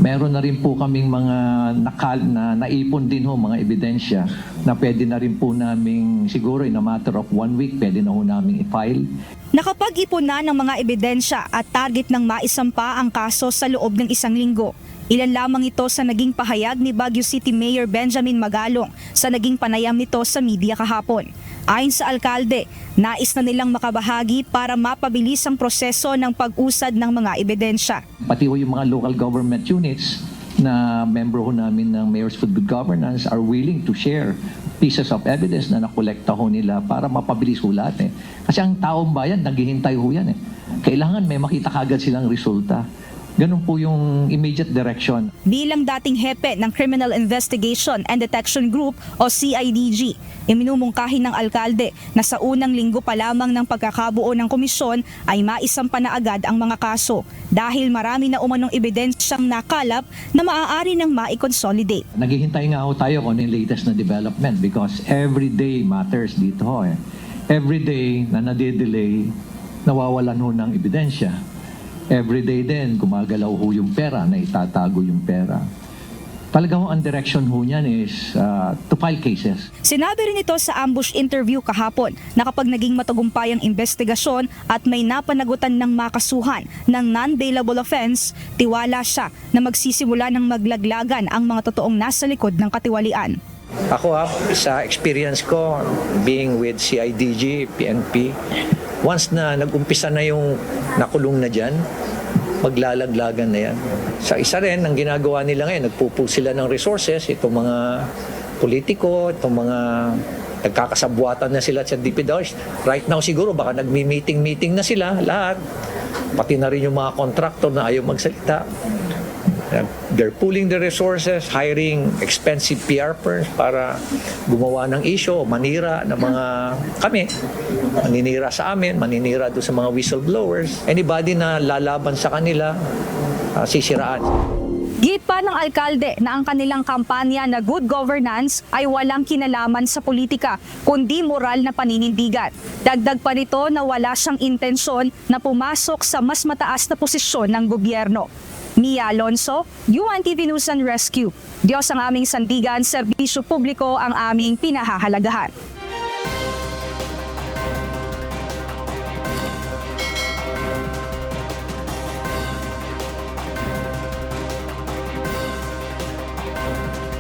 Meron na rin po kaming mga naipon din ho, mga ebidensya na pwede na rin po naming siguro in a matter of 1 week pwede na ho naming i-file. Nakapag-ipon na ng mga ebidensya at target ng maisampa ang kaso sa loob ng 1 linggo. Ilan lamang ito sa naging pahayag ni Baguio City Mayor Benjamin Magalong sa naging panayam nito sa media kahapon. Ayon sa alkalde, nais na nilang makabahagi para mapabilis ang proseso ng pag-usad ng mga ebidensya. Pati ho yung mga local government units na membro ho namin ng Mayor's for Good Governance are willing to share pieces of evidence na nakolekta ho nila para mapabilis ho lahat. Kasi ang taong bayan, naghihintay ho yan. Kailangan may makita kagad silang resulta. Ganun po yung immediate direction. Bilang dating hepe ng Criminal Investigation and Detection Group o CIDG, iminumungkahi ng alkalde na sa unang linggo pa lamang ng pagkakabuo ng komisyon ay maisampa na agad ang mga kaso dahil marami na umanong ebidensyang nakalap na maaari nang mai-consolidate. Naghihintay nga ho tayo kung ano yung latest na development because every day matters dito ho. Every day na nade-delay, nawawalan ho ng ebidensya. Every day din, gumagalaw ho yung pera, na itatago yung pera. Talaga ho ang direction ho niyan is to file cases. Sinabi rin ito sa ambush interview kahapon na kapag naging matagumpay ang investigasyon at may napanagutan ng makasuhan ng non-bailable offense, tiwala siya na magsisimula ng maglaglagan ang mga totoong nasa likod ng katiwalian. Ako sa experience ko being with CIDG, PNP, once na nag-umpisa na yung nakulong na dyan, maglalaglagan na yan. Sa isa rin, ang ginagawa nila ngayon, nagpupul sila ng resources, itong mga politiko, itong mga nagkakasabuatan na sila sa DPWH. Right now siguro, baka nagmi-meeting na sila, lahat. Pati na rin yung mga contractor na ayaw magsalita. They're pooling the resources, hiring expensive PR firms para gumawa ng issue, manira ng mga kami, maninira sa amin, maninira doon sa mga whistleblowers. Anybody na lalaban sa kanila, sisiraan. Git pa ng alkalde na ang kanilang kampanya na good governance ay walang kinalaman sa politika, kundi moral na paninindigan. Dagdag pa nito na wala siyang intensyon na pumasok sa mas mataas na posisyon ng gobyerno. Mia Alonso, UNTV News and Rescue. Diyos ang aming sandigan, serbisyo publiko ang aming pinahahalagahan.